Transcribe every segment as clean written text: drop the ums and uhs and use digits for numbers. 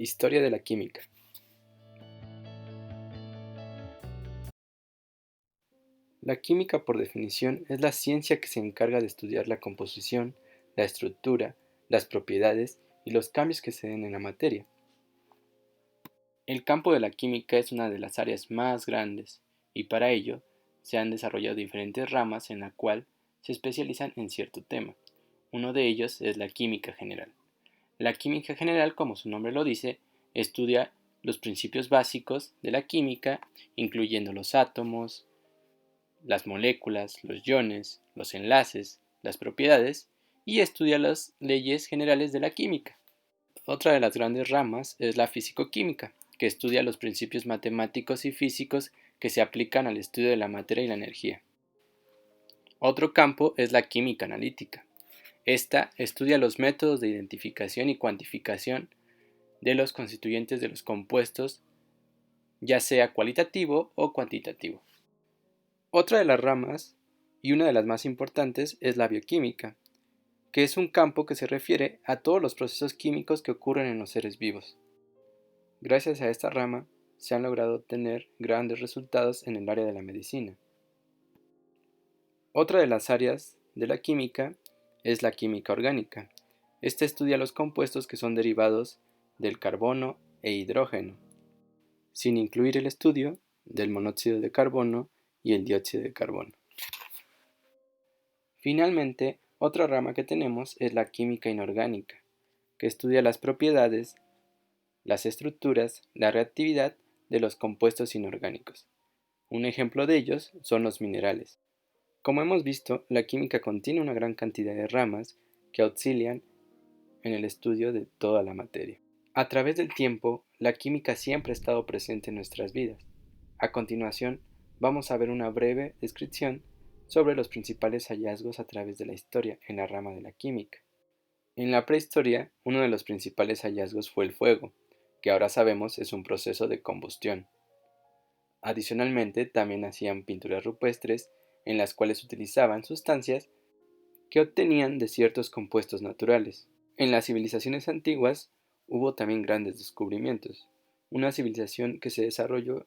Historia de la química. La química, por definición, es la ciencia que se encarga de estudiar la composición, la estructura, las propiedades y los cambios que se den en la materia. El campo de la química es una de las áreas más grandes y para ello se han desarrollado diferentes ramas en la cual se especializan en cierto tema. Uno de ellos es la química general. La química general, como su nombre lo dice, estudia los principios básicos de la química, incluyendo los átomos, las moléculas, los iones, los enlaces, las propiedades, y estudia las leyes generales de la química. Otra de las grandes ramas es la físico-química, que estudia los principios matemáticos y físicos que se aplican al estudio de la materia y la energía. Otro campo es la química analítica. Esta estudia los métodos de identificación y cuantificación de los constituyentes de los compuestos, ya sea cualitativo o cuantitativo. Otra de las ramas, y una de las más importantes, es la bioquímica, que es un campo que se refiere a todos los procesos químicos que ocurren en los seres vivos. Gracias a esta rama se han logrado obtener grandes resultados en el área de la medicina. Otra de las áreas de la química es la química orgánica. Esta estudia los compuestos que son derivados del carbono e hidrógeno, sin incluir el estudio del monóxido de carbono y el dióxido de carbono. Finalmente, otra rama que tenemos es la química inorgánica, que estudia las propiedades, las estructuras, la reactividad de los compuestos inorgánicos. Un ejemplo de ellos son los minerales. Como hemos visto, la química contiene una gran cantidad de ramas que auxilian en el estudio de toda la materia. A través del tiempo, la química siempre ha estado presente en nuestras vidas. A continuación, vamos a ver una breve descripción sobre los principales hallazgos a través de la historia en la rama de la química. En la prehistoria, uno de los principales hallazgos fue el fuego, que ahora sabemos es un proceso de combustión. Adicionalmente, también hacían pinturas rupestres en las cuales utilizaban sustancias que obtenían de ciertos compuestos naturales. En las civilizaciones antiguas hubo también grandes descubrimientos. Una civilización que se desarrolló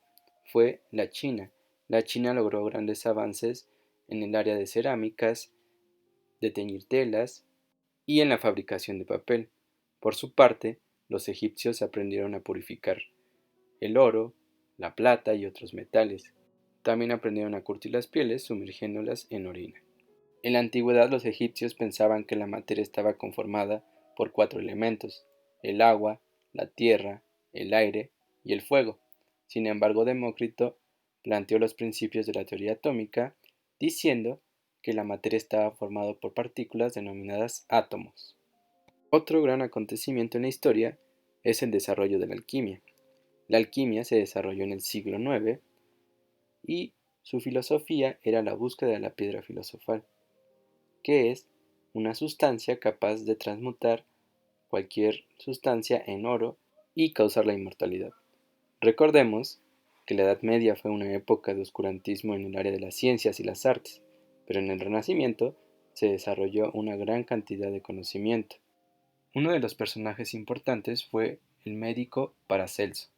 fue la China. La China logró grandes avances en el área de cerámicas, de teñir telas y en la fabricación de papel. Por su parte, los egipcios aprendieron a purificar el oro, la plata y otros metales. También aprendieron a curtir las pieles sumergiéndolas en orina. En la antigüedad los egipcios pensaban que la materia estaba conformada por 4 elementos: el agua, la tierra, el aire y el fuego. Sin embargo, Demócrito planteó los principios de la teoría atómica, diciendo que la materia estaba formada por partículas denominadas átomos. Otro gran acontecimiento en la historia es el desarrollo de la alquimia. La alquimia se desarrolló en el siglo IX y su filosofía era la búsqueda de la piedra filosofal, que es una sustancia capaz de transmutar cualquier sustancia en oro y causar la inmortalidad. Recordemos que la Edad Media fue una época de oscurantismo en el área de las ciencias y las artes, pero en el Renacimiento se desarrolló una gran cantidad de conocimiento. Uno de los personajes importantes fue el médico Paracelso.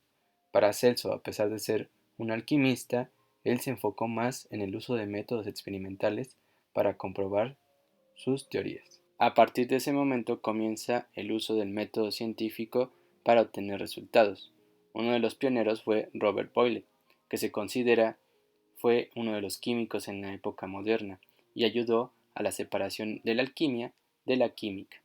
Paracelso, a pesar de ser un alquimista, él se enfocó más en el uso de métodos experimentales para comprobar sus teorías. A partir de ese momento comienza el uso del método científico para obtener resultados. Uno de los pioneros fue Robert Boyle, que se considera fue uno de los químicos en la época moderna y ayudó a la separación de la alquimia de la química.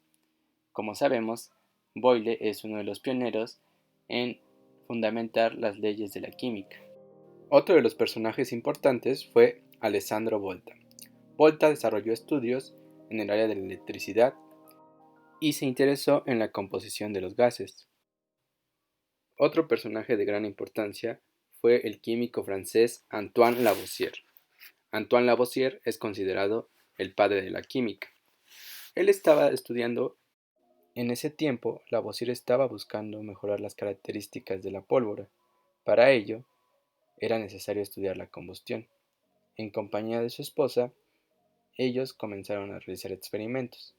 Como sabemos, Boyle es uno de los pioneros en fundamentar las leyes de la química. Otro de los personajes importantes fue Alessandro Volta. Volta desarrolló estudios en el área de la electricidad y se interesó en la composición de los gases. Otro personaje de gran importancia fue el químico francés Antoine Lavoisier. Antoine Lavoisier es considerado el padre de la química. Él estaba estudiando. En ese tiempo, Lavoisier estaba buscando mejorar las características de la pólvora. Para ello, era necesario estudiar la combustión. En compañía de su esposa, ellos comenzaron a realizar experimentos.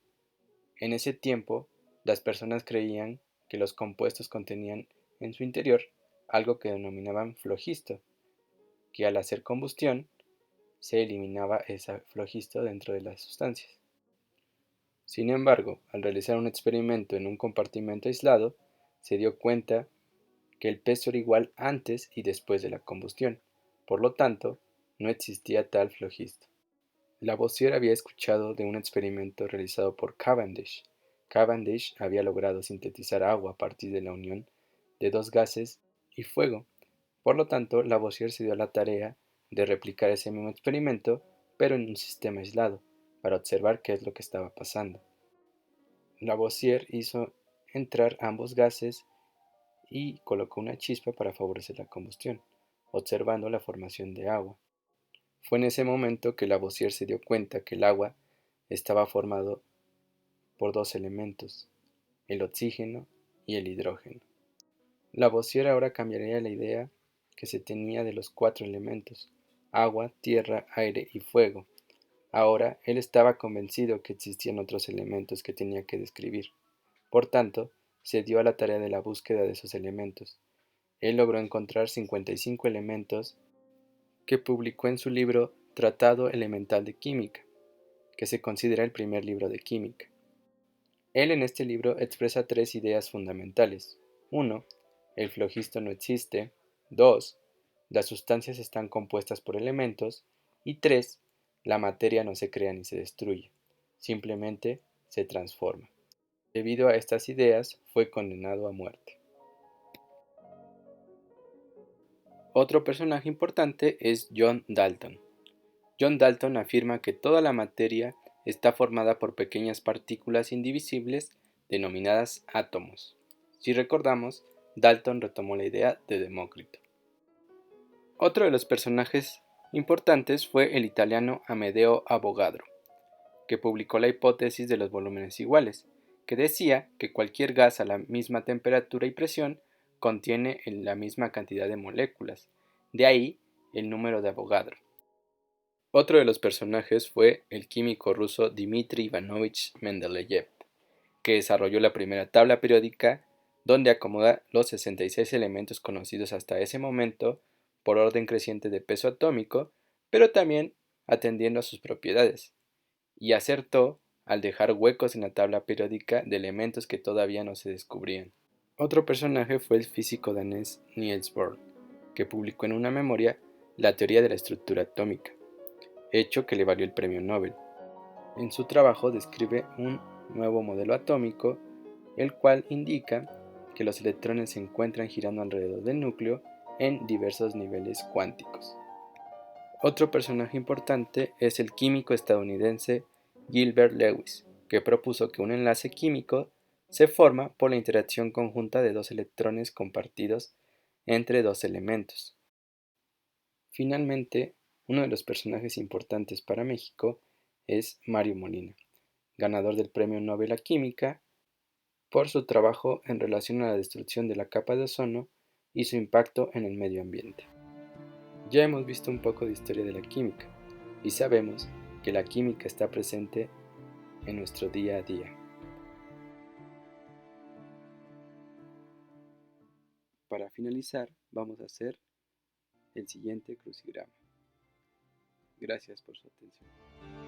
En ese tiempo, las personas creían que los compuestos contenían en su interior algo que denominaban flogisto, que al hacer combustión se eliminaba ese flogisto dentro de las sustancias. Sin embargo, al realizar un experimento en un compartimento aislado, se dio cuenta que el peso era igual antes y después de la combustión, por lo tanto, no existía tal flogisto. Lavoisier había escuchado de un experimento realizado por Cavendish. Cavendish había logrado sintetizar agua a partir de la unión de dos gases y fuego. Por lo tanto, Lavoisier se dio a la tarea de replicar ese mismo experimento, pero en un sistema aislado, para observar qué es lo que estaba pasando. Lavoisier hizo entrar ambos gases y colocó una chispa para favorecer la combustión, observando la formación de agua. Fue en ese momento que Lavoisier se dio cuenta que el agua estaba formado por dos elementos, el oxígeno y el hidrógeno. Lavoisier ahora cambiaría la idea que se tenía de los cuatro elementos, agua, tierra, aire y fuego. Ahora él estaba convencido que existían otros elementos que tenía que describir. Por tanto, se dio a la tarea de la búsqueda de esos elementos. Él logró encontrar 55 elementos que publicó en su libro Tratado Elemental de Química, que se considera el primer libro de química. Él en este libro expresa tres ideas fundamentales. 1. El flogisto no existe. 2. Las sustancias están compuestas por elementos. Y 3. La materia no se crea ni se destruye, simplemente se transforma. Debido a estas ideas, fue condenado a muerte. Otro personaje importante es John Dalton. John Dalton afirma que toda la materia está formada por pequeñas partículas indivisibles denominadas átomos. Si recordamos, Dalton retomó la idea de Demócrito. Otro de los personajes importantes fue el italiano Amedeo Avogadro, que publicó la hipótesis de los volúmenes iguales, que decía que cualquier gas a la misma temperatura y presión contiene la misma cantidad de moléculas, de ahí el número de Avogadro. Otro de los personajes fue el químico ruso Dmitri Ivanovich Mendeleev, que desarrolló la primera tabla periódica donde acomoda los 66 elementos conocidos hasta ese momento por orden creciente de peso atómico, pero también atendiendo a sus propiedades, y acertó al dejar huecos en la tabla periódica de elementos que todavía no se descubrían. Otro personaje fue el físico danés Niels Bohr, que publicó en una memoria la teoría de la estructura atómica, hecho que le valió el premio Nobel. En su trabajo describe un nuevo modelo atómico, el cual indica que los electrones se encuentran girando alrededor del núcleo en diversos niveles cuánticos. Otro personaje importante es el químico estadounidense Gilbert Lewis, que propuso que un enlace químico se forma por la interacción conjunta de dos electrones compartidos entre dos elementos. Finalmente, uno de los personajes importantes para México es Mario Molina, ganador del Premio Nobel a Química por su trabajo en relación a la destrucción de la capa de ozono y su impacto en el medio ambiente. Ya hemos visto un poco de historia de la química y sabemos que la química está presente en nuestro día a día. Para finalizar, vamos a hacer el siguiente crucigrama. Gracias por su atención.